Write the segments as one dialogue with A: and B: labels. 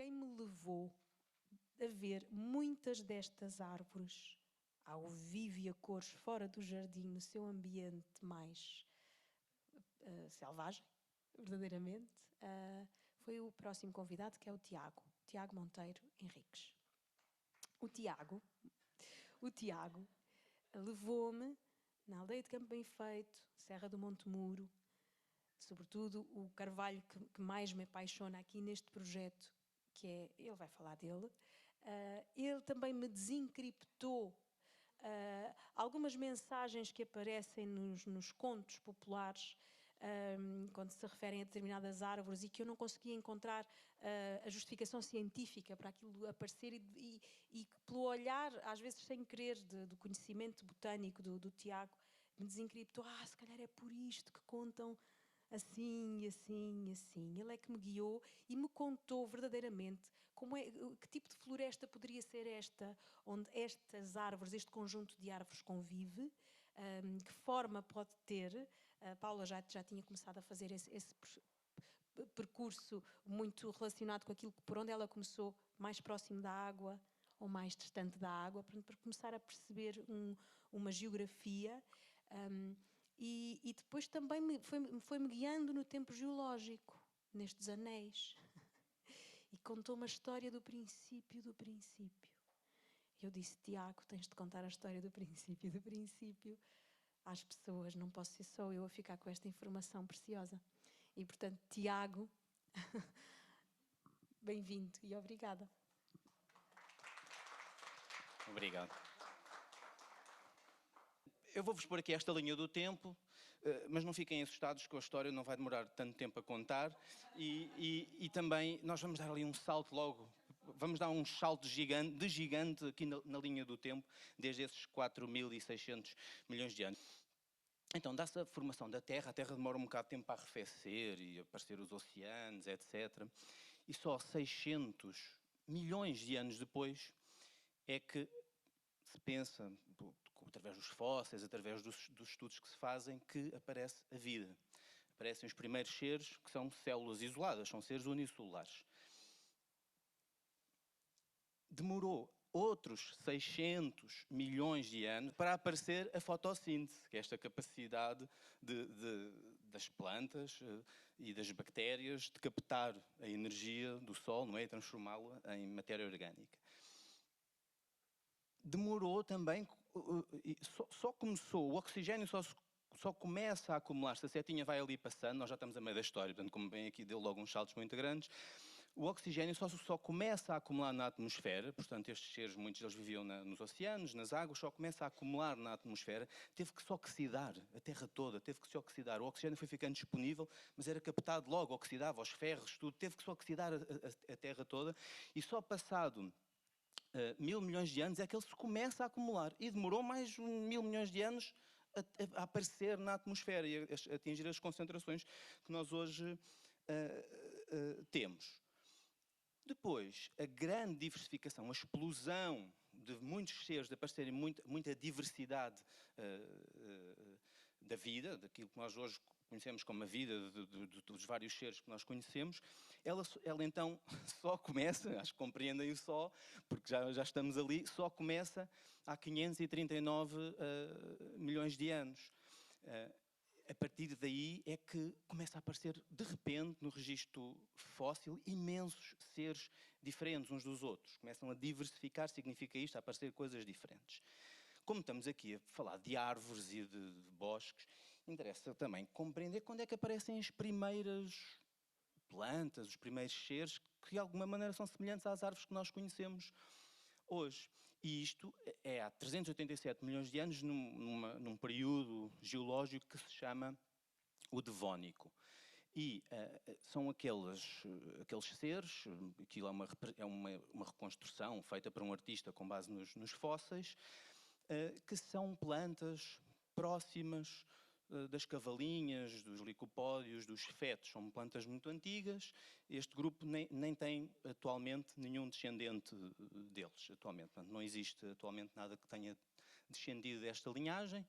A: quem me levou a ver muitas destas árvores ao vivo e a cores fora do jardim, no seu ambiente mais selvagem, verdadeiramente, foi o próximo convidado, que é o Tiago Monteiro Henriques. O Tiago levou-me na aldeia de Campo Bem Feito, Serra do Monte Muro, sobretudo o carvalho que mais me apaixona aqui neste projeto, que é, ele vai falar dele, ele também me desencriptou algumas mensagens que aparecem nos contos populares, quando se referem a determinadas árvores e que eu não conseguia encontrar a justificação científica para aquilo aparecer e pelo olhar, às vezes sem querer, do conhecimento botânico do Tiago, me desencriptou, se calhar é por isto que contam assim, assim, assim. Ele é que me guiou e me contou verdadeiramente que tipo de floresta poderia ser esta, onde estas árvores, este conjunto de árvores convive, que forma pode ter. A Paula já tinha começado a fazer esse percurso muito relacionado com aquilo por onde ela começou, mais próximo da água ou mais distante da água, para começar a perceber uma geografia. E depois também foi-me guiando no tempo geológico, nestes anéis. E contou uma história do princípio do princípio. Eu disse, Tiago, tens de contar a história do princípio às pessoas, não posso ser só eu a ficar com esta informação preciosa. E, portanto, Tiago, bem-vindo e obrigada.
B: Obrigado. Eu vou-vos pôr aqui esta linha do tempo, mas não fiquem assustados que a história não vai demorar tanto tempo a contar e também nós vamos dar ali um salto logo, vamos dar um salto de gigante aqui na linha do tempo, desde esses 4.600 milhões de anos. Então, dá-se a formação da Terra, a Terra demora um bocado de tempo para arrefecer e aparecer os oceanos, etc. E só 600 milhões de anos depois é que se pensa, através dos fósseis, através dos estudos que se fazem, que aparece a vida. Aparecem os primeiros seres que são células isoladas, são seres unicelulares. Demorou outros 600 milhões de anos para aparecer a fotossíntese, que é esta capacidade das plantas e das bactérias de captar a energia do Sol, não é? E transformá-la em matéria orgânica. Demorou também, só começou, o oxigênio só começa a acumular-se, a setinha vai ali passando, nós já estamos a meio da história, portanto, como bem aqui deu logo uns saltos muito grandes, o oxigênio só começa a acumular na atmosfera, portanto, estes seres, muitos deles viviam nos oceanos, nas águas, só começa a acumular na atmosfera, teve que se oxidar, a Terra toda teve que se oxidar, o oxigênio foi ficando disponível, mas era captado logo, oxidava os ferros, tudo, teve que se oxidar a Terra toda, e só passado 1.000 milhões de anos é que ele se começa a acumular. E demorou mais 1.000 milhões de anos a aparecer na atmosfera e a atingir as concentrações que nós hoje temos. Depois, a grande diversificação, a explosão de muitos seres, de aparecerem muita diversidade da vida, daquilo que nós hoje conhecemos como a vida dos vários seres que nós conhecemos, ela então só começa, acho que compreendem o só, porque já estamos ali, só começa há 539 milhões de anos. A partir daí é que começa a aparecer, de repente, no registro fóssil, imensos seres diferentes uns dos outros. Começam a diversificar, significa isto, a aparecer coisas diferentes. Como estamos aqui a falar de árvores e de bosques, interessa também compreender quando é que aparecem as primeiras plantas, os primeiros seres que de alguma maneira são semelhantes às árvores que nós conhecemos hoje. E isto é há 387 milhões de anos, num período geológico que se chama o Devónico. E são aqueles seres, aquilo é uma reconstrução feita por um artista com base nos fósseis, que são plantas próximas das cavalinhas, dos licopódios, dos fetos. São plantas muito antigas. Este grupo nem tem atualmente nenhum descendente deles. Atualmente. Portanto, não existe atualmente nada que tenha descendido desta linhagem.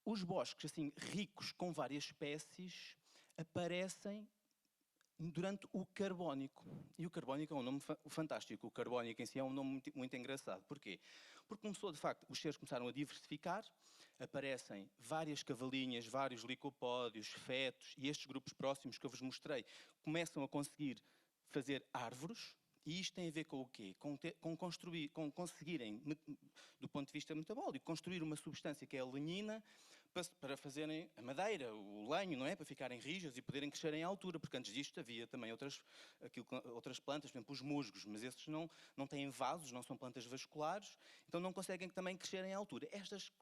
B: Os bosques assim ricos com várias espécies aparecem durante o Carbónico. E o Carbónico é um nome fantástico. O Carbónico em si é um nome muito engraçado. Porquê? Porque começou, de facto, os seres começaram a diversificar, aparecem várias cavalinhas, vários licopódios, fetos, e estes grupos próximos que eu vos mostrei começam a conseguir fazer árvores. E isto tem a ver com o quê? Com conseguirem, do ponto de vista metabólico, construir uma substância que é a lignina, para fazerem a madeira, o lenho, não é? Para ficarem rijas e poderem crescer em altura, porque antes disto havia também outras plantas, por exemplo, os musgos, mas esses não têm vasos, não são plantas vasculares, então não conseguem também crescer em altura. Estas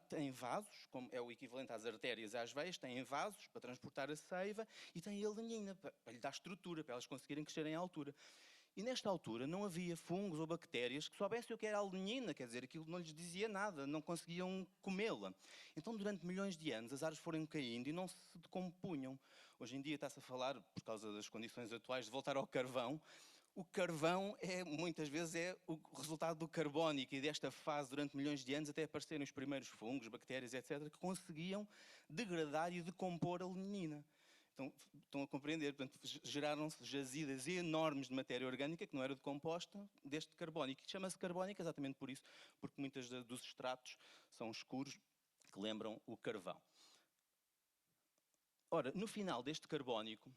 B: têm vasos, como é o equivalente às artérias e às veias, têm vasos para transportar a seiva e têm a lignina para lhe dar estrutura, para elas conseguirem crescer em altura. E nesta altura não havia fungos ou bactérias que soubessem o que era a lignina, quer dizer, aquilo não lhes dizia nada, não conseguiam comê-la. Então, durante milhões de anos, as árvores foram caindo e não se decompunham. Hoje em dia está-se a falar, por causa das condições atuais, de voltar ao carvão. O carvão, muitas vezes, é o resultado do carbónico e desta fase, durante milhões de anos, até aparecerem os primeiros fungos, bactérias, etc., que conseguiam degradar e decompor a lignina. Então, estão a compreender, portanto, geraram-se jazidas enormes de matéria orgânica que não era decomposta deste carbónico. E chama-se carbónico exatamente por isso, porque muitos dos extratos são escuros, que lembram o carvão. Ora, no final deste carbónico,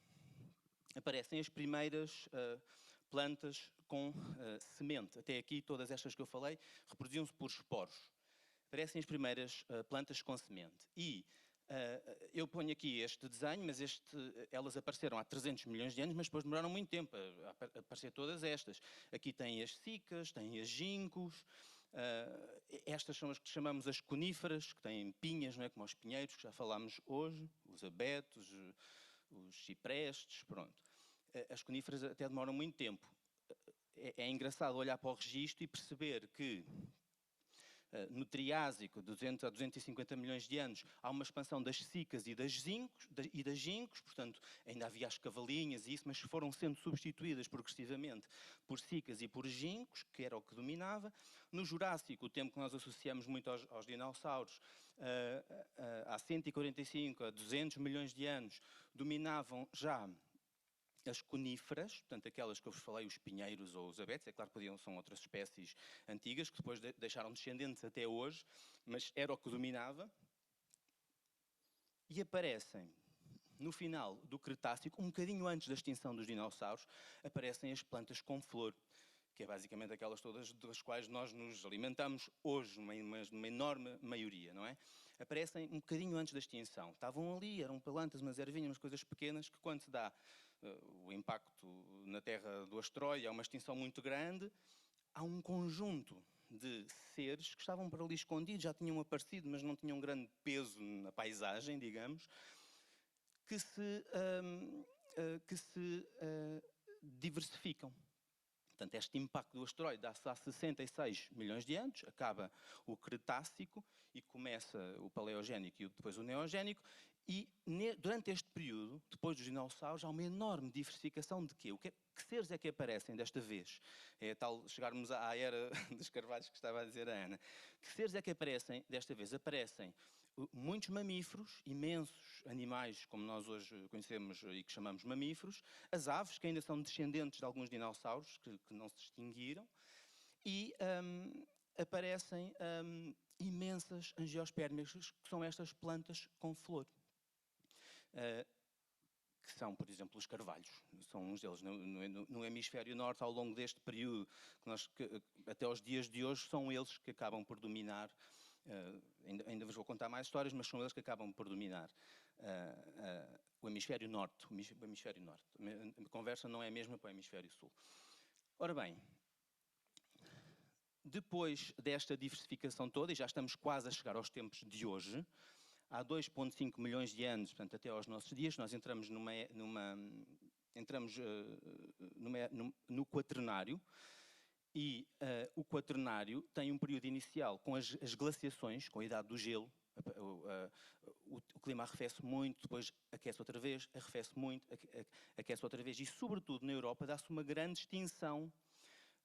B: aparecem as primeiras plantas com semente. Até aqui, todas estas que eu falei, reproduziam-se por esporos. Aparecem as primeiras plantas com semente. E eu ponho aqui este desenho, mas elas apareceram há 300 milhões de anos, mas depois demoraram muito tempo a aparecer todas estas. Aqui tem as cicas, tem as ginkgos, estas são as que chamamos as coníferas, que têm pinhas, não é? Como os pinheiros, que já falámos hoje, os abetos, os ciprestes, pronto. As coníferas até demoram muito tempo. É engraçado olhar para o registro e perceber que no Triásico, 200 a 250 milhões de anos, há uma expansão das cicas e das ginkgos, portanto, ainda havia as cavalinhas e isso, mas foram sendo substituídas progressivamente por cicas e por ginkgos, que era o que dominava. No Jurássico, o tempo que nós associamos muito aos dinossauros, há 145 a 200 milhões de anos, dominavam já as coníferas, portanto aquelas que eu vos falei, os pinheiros ou os abetos, é claro que são outras espécies antigas, que depois deixaram descendentes até hoje, mas era o que dominava. E aparecem, no final do Cretácico, um bocadinho antes da extinção dos dinossauros, aparecem as plantas com flor, que é basicamente aquelas todas das quais nós nos alimentamos hoje, numa enorme maioria, não é? Aparecem um bocadinho antes da extinção. Estavam ali, eram plantas, umas ervinhas, umas coisas pequenas, que quando se dá o impacto na Terra do asteroide, há uma extinção muito grande, há um conjunto de seres que estavam por ali escondidos, já tinham aparecido, mas não tinham grande peso na paisagem, digamos, que se diversificam. Portanto, este impacto do asteroide dá-se há 66 milhões de anos, acaba o Cretácico e começa o Paleogénico e depois o Neogénico, e durante este período, depois dos dinossauros, há uma enorme diversificação de quê? Que seres é que aparecem desta vez? É tal chegarmos à era dos carvalhos que estava a dizer a Ana. Que seres é que aparecem desta vez? Aparecem muitos mamíferos, imensos animais, como nós hoje conhecemos e que chamamos mamíferos, as aves, que ainda são descendentes de alguns dinossauros que não se extinguiram, e aparecem imensas angiospermas, que são estas plantas com flor. Que são, por exemplo, os carvalhos. São uns deles. No hemisfério norte, ao longo deste período, até aos dias de hoje, são eles que acabam por dominar. Ainda vos vou contar mais histórias, mas são eles que acabam por dominar o hemisfério norte. A conversa não é a mesma para o hemisfério sul. Ora bem, depois desta diversificação toda, e já estamos quase a chegar aos tempos de hoje, há 2,5 milhões de anos, portanto até aos nossos dias, nós entramos no Quaternário, e o Quaternário tem um período inicial com as glaciações, com a idade do gelo. O clima arrefece muito, depois aquece outra vez, arrefece muito, aquece outra vez, e sobretudo na Europa dá-se uma grande extinção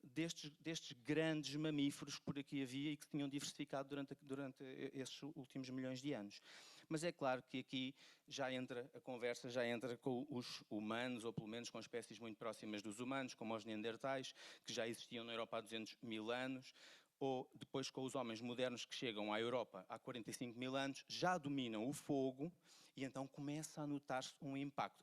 B: destes grandes mamíferos que por aqui havia e que se tinham diversificado durante esses últimos milhões de anos. mas é claro que aqui já entra a conversa, já entra com os humanos, ou pelo menos com espécies muito próximas dos humanos, como os neandertais, que já existiam na Europa há 200 mil anos, ou depois com os homens modernos que chegam à Europa há 45 mil anos, já dominam o fogo e então começa a notar-se um impacto.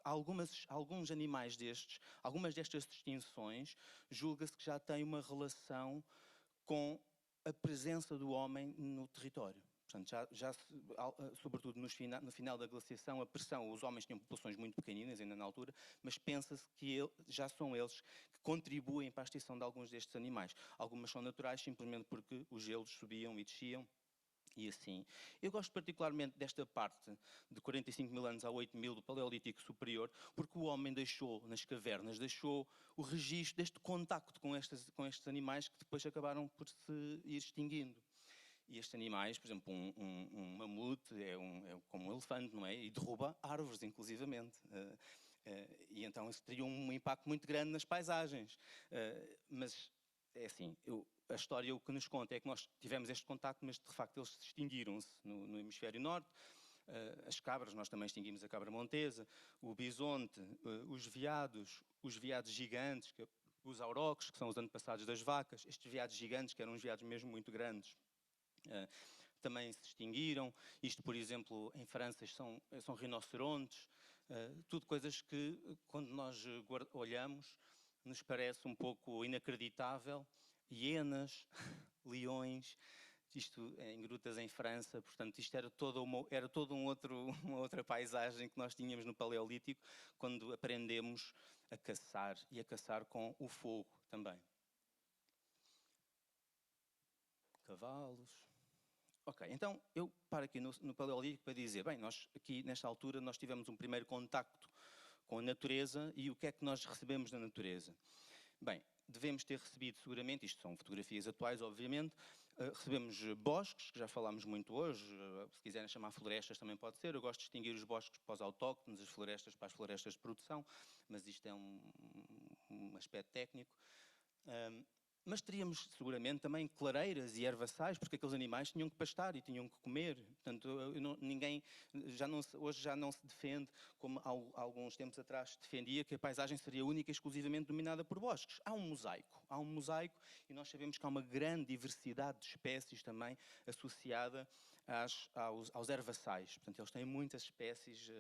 B: Alguns animais destes, algumas destas extinções, julga-se que já têm uma relação com a presença do homem no território. Portanto, sobretudo no final da glaciação, a pressão, os homens tinham populações muito pequeninas ainda na altura, mas pensa-se que já são eles que contribuem para a extinção de alguns destes animais. Algumas são naturais, simplesmente porque os gelos subiam e desciam, e assim. Eu gosto particularmente desta parte de 45 mil anos a 8 mil do Paleolítico Superior, porque o homem deixou, nas cavernas, deixou o registro deste contacto com estes animais que depois acabaram por se ir extinguindo. E estes animais, por exemplo, um mamute é como um elefante, não é? E derruba árvores, inclusivamente. E então isso teria um impacto muito grande nas paisagens. Mas é assim, a história o que nos conta é que nós tivemos este contacto, mas de facto eles extinguiram-se no hemisfério norte. As cabras, nós também extinguimos a cabra montesa, o bisonte, os veados gigantes, os auroques, que são os antepassados das vacas, estes veados gigantes, que eram uns veados mesmo muito grandes, também se extinguiram. Isto, por exemplo, em França são rinocerontes, tudo coisas que, quando nós olhamos, nos parece um pouco inacreditável. Hienas, leões, isto em grutas em França, portanto isto era toda uma outra paisagem que nós tínhamos no Paleolítico, quando aprendemos a caçar, e a caçar com o fogo também. Cavalos. Ok, então eu paro aqui no Paleolítico para dizer, bem, nós aqui nesta altura nós tivemos um primeiro contacto com a natureza, e o que é que nós recebemos da natureza? Bem, devemos ter recebido seguramente, isto são fotografias atuais obviamente, recebemos bosques, que já falámos muito hoje, se quiserem chamar florestas também pode ser. Eu gosto de distinguir os bosques para os autóctones, as florestas para as florestas de produção, mas isto é um aspecto técnico. Mas teríamos seguramente também clareiras e ervaçais, porque aqueles animais tinham que pastar e tinham que comer. Portanto, hoje já não se defende, como há alguns tempos atrás se defendia, que a paisagem seria única e exclusivamente dominada por bosques. Há um mosaico, e nós sabemos que há uma grande diversidade de espécies também associada aos ervaçais. Portanto, eles têm muitas espécies,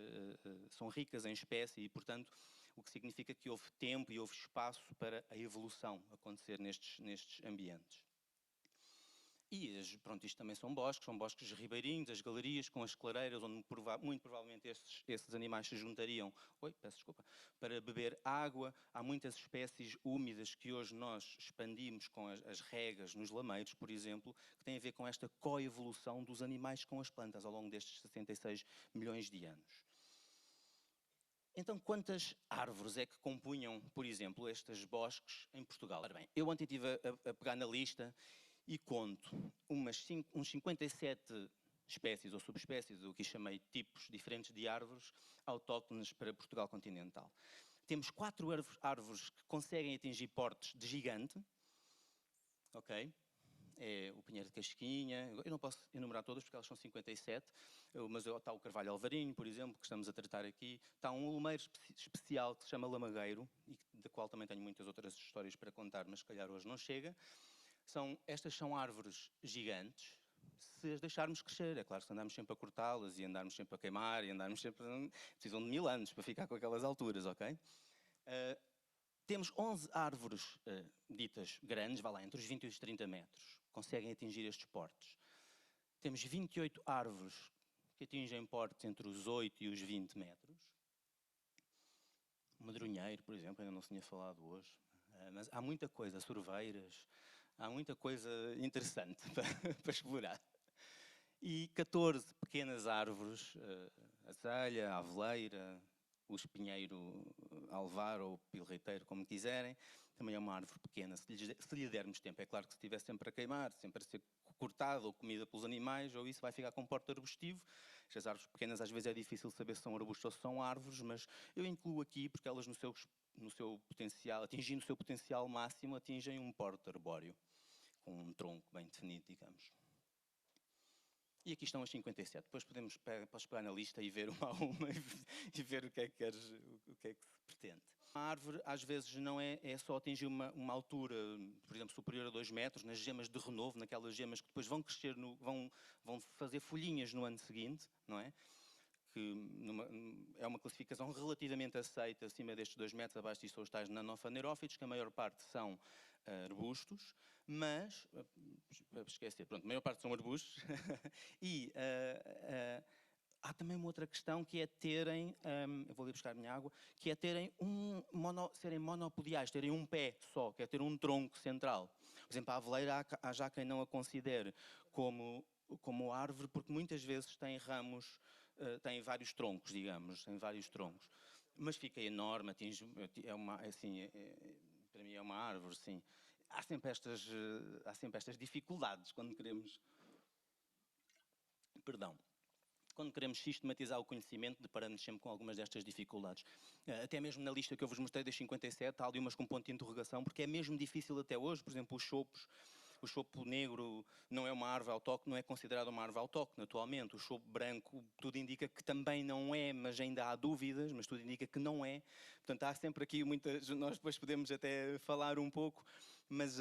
B: são ricas em espécies e, portanto, o que significa que houve tempo e houve espaço para a evolução acontecer nestes ambientes. E, pronto, isto também são bosques ribeirinhos, as galerias com as clareiras, onde muito provavelmente esses animais se juntariam, para beber água. Há muitas espécies úmidas que hoje nós expandimos com as regas nos lameiros, por exemplo, que têm a ver com esta coevolução dos animais com as plantas ao longo destes 66 milhões de anos. Então, quantas árvores é que compunham, por exemplo, estes bosques em Portugal? Ora bem, eu ontem estive a pegar na lista e conto uns 57 espécies ou subespécies, o que chamei tipos diferentes de árvores autóctones para Portugal continental. Temos 4 árvores que conseguem atingir portes de gigante, ok? É o pinheiro de casquinha, eu não posso enumerar todas porque elas são 57, mas está o carvalho alvarinho, por exemplo, que estamos a tratar aqui. Está um lumeiro especial que se chama lamagueiro, e da qual também tenho muitas outras histórias para contar, mas se calhar hoje não chega. Estas são árvores gigantes, se as deixarmos crescer. É claro, se andarmos sempre a cortá-las e andarmos sempre a queimar, e andarmos sempre... precisam de 1000 anos para ficar com aquelas alturas, ok? Temos 11 árvores ditas grandes, vá lá, entre os 20 e os 30 metros, conseguem atingir estes portes. Temos 28 árvores que atingem portes entre os 8 e os 20 metros. O madronheiro, por exemplo, ainda não se tinha falado hoje, mas há muita coisa, sorveiras, há muita coisa interessante para explorar. E 14 pequenas árvores, a azelha, a aveleira, o espinheiro alvar ou pilreiteiro, como quiserem, também é uma árvore pequena, se lhe dermos tempo. É claro que se estiver sempre a queimar, sempre a ser cortada ou comida pelos animais, ou isso vai ficar com porte arbustivo. Estas árvores pequenas às vezes é difícil saber se são arbustos ou se são árvores, mas eu incluo aqui porque elas no seu potencial, atingindo o seu potencial máximo, atingem um porte arbóreo, com um tronco bem definido, digamos. E aqui estão as 57. Depois podes pegar na lista e ver uma a uma e ver o que é que o que é que se pretende. A árvore, às vezes, não é só atingir uma altura, por exemplo, superior a 2 metros, nas gemas de renovo, naquelas gemas que depois vão crescer, vão fazer folhinhas no ano seguinte, não é? Que é uma classificação relativamente aceita, acima destes 2 metros, abaixo disso são os tais nanofanerófitos, que a maior parte são arbustos, mas, esquecer, pronto, a maior parte são arbustos, e há também uma outra questão que é terem, eu vou ali buscar a minha água, que é terem serem monopodiais, terem um pé só, que é ter um tronco central. Por exemplo, a aveleira há já quem não a considere como árvore, porque muitas vezes tem ramos, tem vários troncos, digamos, tem vários troncos. Mas fica enorme, atinge, para mim é uma árvore, sim. Há sempre estas dificuldades quando queremos... Perdão. Quando queremos sistematizar o conhecimento, deparamos sempre com algumas destas dificuldades. Até mesmo na lista que eu vos mostrei das 57, há ali umas com ponto de interrogação, porque é mesmo difícil até hoje, por exemplo, os chopos. O chopo negro não é uma árvore autóctone, não é considerado uma árvore autóctone atualmente. O chopo branco, tudo indica que também não é, mas ainda há dúvidas, mas tudo indica que não é. Portanto, há sempre aqui muitas... Nós depois podemos até falar um pouco, mas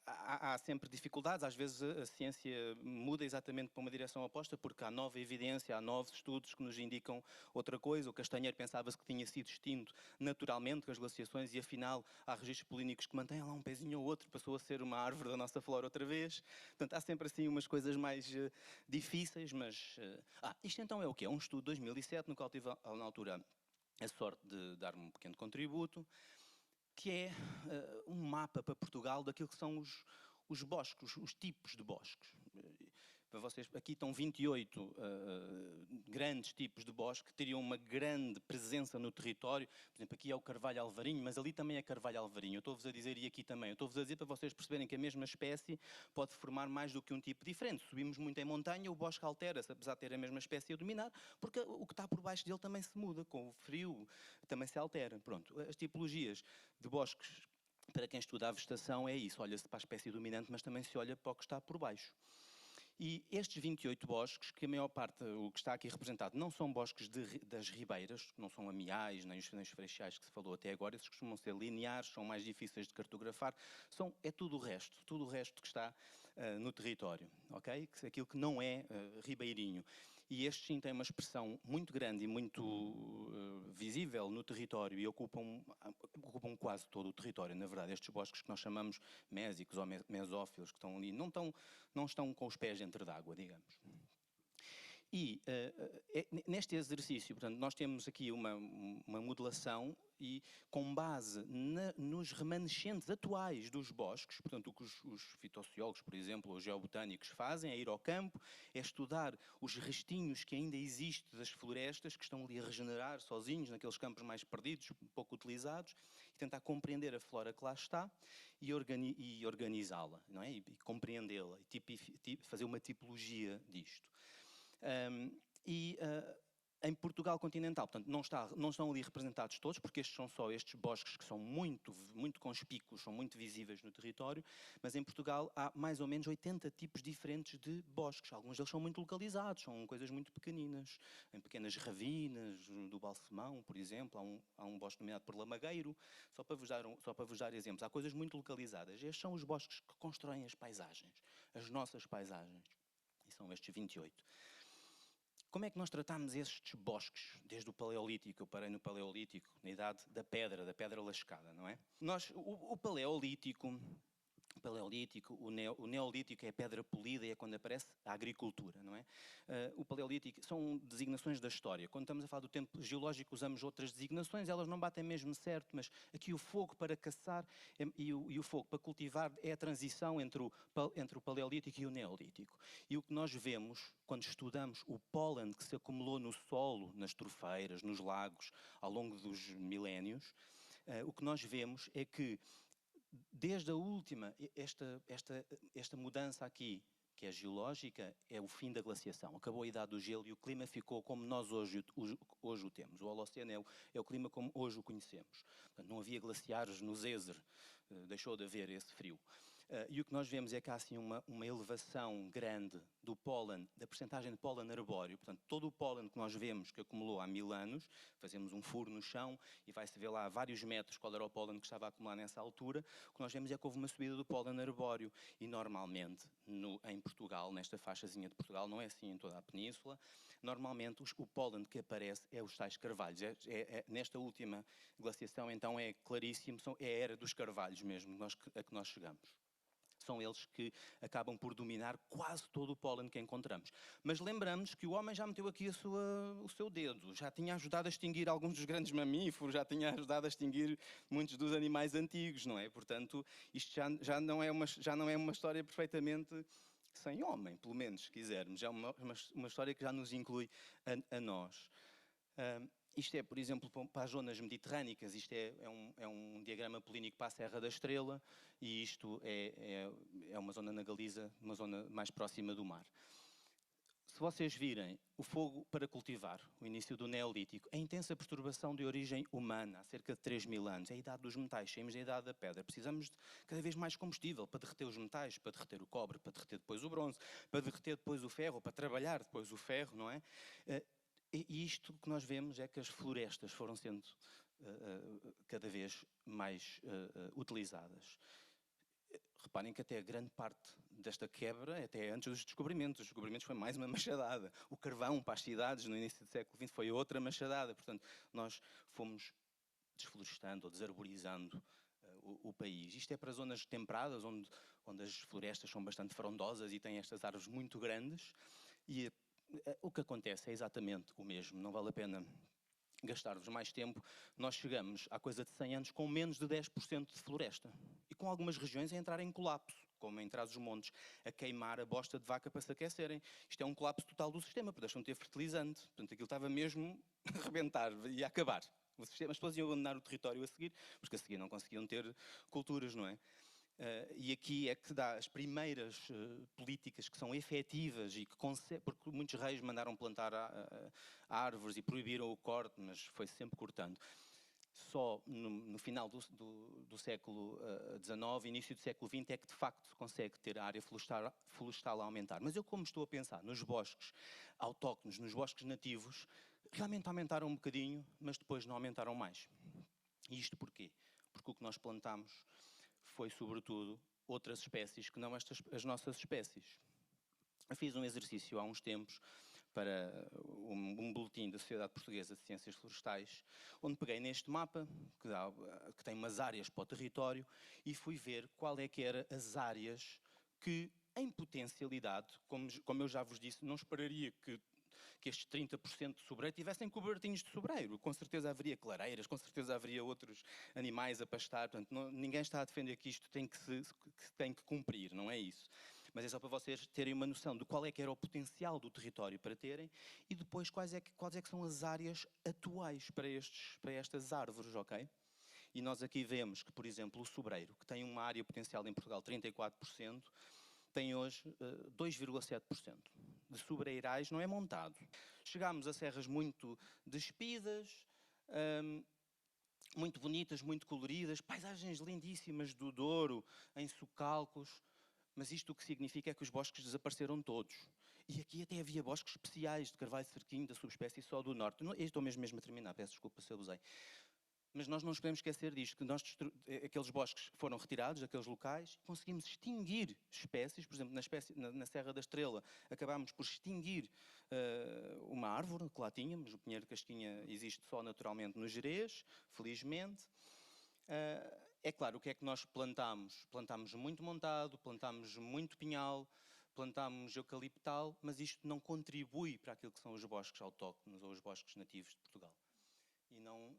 B: há sempre dificuldades. Às vezes a ciência muda exatamente para uma direção oposta, porque há nova evidência, há novos estudos que nos indicam outra coisa. O castanheiro pensava-se que tinha sido extinto naturalmente com as glaciações e afinal há registros polínicos que mantêm lá um pezinho ou outro, passou a ser uma árvore da nossa flora outra vez. Portanto, há sempre assim umas coisas mais difíceis, mas... isto então é o quê? É um estudo de 2007, no qual tive na altura a sorte de dar um pequeno contributo, que é um mapa para Portugal daquilo que são os bosques, os tipos de bosques. Para vocês, aqui estão 28 grandes tipos de bosque que teriam uma grande presença no território. Por exemplo, aqui é o carvalho alvarinho, mas ali também é carvalho alvarinho. Eu estou-vos a dizer, e aqui também, eu estou-vos a dizer para vocês perceberem que a mesma espécie pode formar mais do que um tipo diferente. Subimos muito em montanha, o bosque altera-se, apesar de ter a mesma espécie a dominar, porque o que está por baixo dele também se muda, com o frio também se altera. Pronto, as tipologias de bosques, para quem estuda a vegetação, é isso. Olha-se para a espécie dominante, mas também se olha para o que está por baixo. E estes 28 bosques, que a maior parte, o que está aqui representado, não são bosques das ribeiras, não são amiais, nem os freixais que se falou até agora, esses costumam ser lineares, são mais difíceis de cartografar, é tudo o resto que está no território, ok? Aquilo que não é ribeirinho. E estes sim têm uma expressão muito grande e muito visível no território e ocupam quase todo o território. Na verdade, estes bosques que nós chamamos mésicos ou mesófilos, que estão ali, não estão com os pés dentro d'água, digamos. E neste exercício, portanto, nós temos aqui uma modelação e com base nos remanescentes atuais dos bosques, portanto, o que os fitossociólogos, por exemplo, os geobotânicos fazem é ir ao campo, é estudar os restinhos que ainda existem das florestas, que estão ali a regenerar sozinhos naqueles campos mais perdidos, pouco utilizados, e tentar compreender a flora que lá está e organizá-la, não é? E compreendê-la, e fazer uma tipologia disto. Em Portugal continental, portanto, não estão ali representados todos, porque estes são só estes bosques que são muito, muito conspícuos, são muito visíveis no território, mas em Portugal há mais ou menos 80 tipos diferentes de bosques. Alguns deles são muito localizados, são coisas muito pequeninas, em pequenas ravinas, do Balsemão, por exemplo, há um bosque nomeado por Lamagueiro, só para vos dar exemplos. Há coisas muito localizadas. Estes são os bosques que constroem as paisagens, as nossas paisagens, e são estes 28. Como é que nós tratamos estes bosques, desde o Paleolítico? Eu parei no Paleolítico, na idade da pedra lascada, não é? O Paleolítico, o Neolítico é a pedra polida e é quando aparece a agricultura, não é? O Paleolítico são designações da história. Quando estamos a falar do tempo geológico usamos outras designações, elas não batem mesmo certo, mas aqui o fogo para caçar e o fogo para cultivar é a transição entre o Paleolítico e o Neolítico. E o que nós vemos quando estudamos o pólen que se acumulou no solo, nas torfeiras, nos lagos, ao longo dos milénios, o que nós vemos é que desde a última, esta mudança aqui, que é geológica, é o fim da glaciação. Acabou a idade do gelo e o clima ficou como nós hoje o temos. O Holoceno é o clima como hoje o conhecemos. Portanto, não havia glaciares no Zézer, deixou de haver esse frio. E o que nós vemos é que há assim uma elevação grande do pólen, da percentagem de pólen arbóreo. Portanto, todo o pólen que nós vemos que acumulou há 1000 anos, fazemos um furo no chão e vai-se ver lá a vários metros qual era o pólen que estava a acumular nessa altura. O que nós vemos é que houve uma subida do pólen arbóreo. E normalmente, em Portugal, nesta faixazinha de Portugal, não é assim em toda a península, normalmente o pólen que aparece é os tais carvalhos. Nesta última glaciação, então, é claríssimo, é a era dos carvalhos mesmo a que nós chegamos. São eles que acabam por dominar quase todo o pólen que encontramos. Mas lembramos que o homem já meteu aqui o seu dedo, já tinha ajudado a extinguir alguns dos grandes mamíferos, já tinha ajudado a extinguir muitos dos animais antigos, não é? Portanto, isto já não é uma história perfeitamente sem homem, pelo menos, se quisermos. Já é uma história que já nos inclui a nós. Isto é, por exemplo, para as zonas mediterrânicas, isto é um diagrama polínico para a Serra da Estrela, e isto é uma zona na Galiza, uma zona mais próxima do mar. Se vocês virem o fogo para cultivar, o início do Neolítico, a intensa perturbação de origem humana, há cerca de 3000 anos, é a idade dos metais, saímos da idade da pedra, precisamos de cada vez mais combustível para derreter os metais, para derreter o cobre, para derreter depois o bronze, para derreter depois o ferro, para trabalhar depois o ferro, não é? E isto que nós vemos é que as florestas foram sendo cada vez mais utilizadas. Reparem que até grande parte desta quebra, até antes dos descobrimentos foi mais uma machadada. O carvão para as cidades no início do século XX foi outra machadada. Portanto, nós fomos desflorestando ou desarborizando o país. Isto é para zonas temperadas, onde as florestas são bastante frondosas e têm estas árvores muito grandes. E o que acontece é exatamente o mesmo. Não vale a pena gastar-vos mais tempo. Nós chegamos há coisa de 100 anos com menos de 10% de floresta. E com algumas regiões a entrar em colapso, como em Trás-os-Montes, a queimar a bosta de vaca para se aquecerem. Isto é um colapso total do sistema, porque deixam de ter fertilizante. Portanto, aquilo estava mesmo a rebentar, ia acabar. As pessoas iam abandonar o território a seguir, porque a seguir não conseguiam ter culturas, não é? E aqui é que dá as primeiras políticas que são efetivas e que porque muitos reis mandaram plantar árvores e proibiram o corte, mas foi sempre cortando. Só no final do século XIX, início do século XX, é que de facto se consegue ter a área florestal a aumentar. Mas eu, como estou a pensar nos bosques autóctones, nos bosques nativos, realmente aumentaram um bocadinho, mas depois não aumentaram mais. E isto porquê? Porque o que nós plantamos foi, sobretudo, outras espécies que não as nossas espécies. Eu fiz um exercício há uns tempos para um boletim da Sociedade Portuguesa de Ciências Florestais, onde peguei neste mapa, que tem umas áreas para o território, e fui ver qual é que eram as áreas que, em potencialidade, como eu já vos disse, não esperaria que estes 30% de sobreiro tivessem cobertinhos de sobreiro. Com certeza haveria clareiras, com certeza haveria outros animais a pastar. Portanto, ninguém está a defender que isto tem que cumprir, não é isso. Mas é só para vocês terem uma noção de qual é que era o potencial do território para terem e depois quais é que são as áreas atuais para estas árvores, ok? E nós aqui vemos que, por exemplo, o sobreiro, que tem uma área potencial em Portugal 34%, tem hoje 2,7% de sobreirais, não é montado. Chegámos a serras muito despidas, muito bonitas, muito coloridas, paisagens lindíssimas do Douro, em socalcos, mas isto o que significa é que os bosques desapareceram todos. E aqui até havia bosques especiais de carvalho cerquinho, da subespécie só do norte. Estou mesmo a terminar, peço desculpa se abusei. Mas nós não nos podemos esquecer disto, que aqueles bosques foram retirados daqueles locais, conseguimos extinguir espécies, por exemplo, na Serra da Estrela, acabámos por extinguir uma árvore que lá tínhamos, o pinheiro de casquinha existe só naturalmente no Gerês, felizmente. É claro, o que é que nós plantámos? Plantámos muito montado, plantámos muito pinhal, plantámos eucaliptal, mas isto não contribui para aquilo que são os bosques autóctonos ou os bosques nativos de Portugal. E não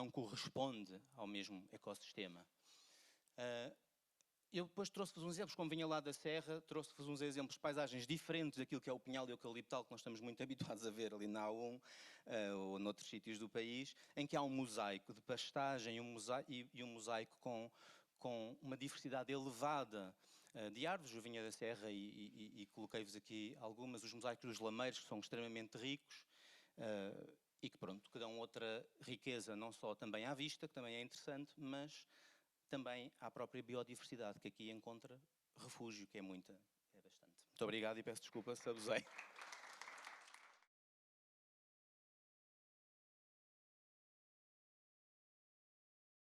B: corresponde ao mesmo ecossistema. Eu depois trouxe-vos uns exemplos, como vinha lá da Serra, trouxe-vos uns exemplos de paisagens diferentes daquilo que é o pinhal e o eucaliptal, que nós estamos muito habituados a ver ali na A1 ou noutros sítios do país, em que há um mosaico de pastagem e um mosaico com uma diversidade elevada de árvores. Eu vinha da Serra e coloquei-vos aqui algumas, os mosaicos dos lameiros, que são extremamente ricos, e que, pronto, que dão outra riqueza, não só também à vista, que também é interessante, mas também à própria biodiversidade, que aqui encontra refúgio, que é bastante. Muito obrigado e peço desculpa se abusei.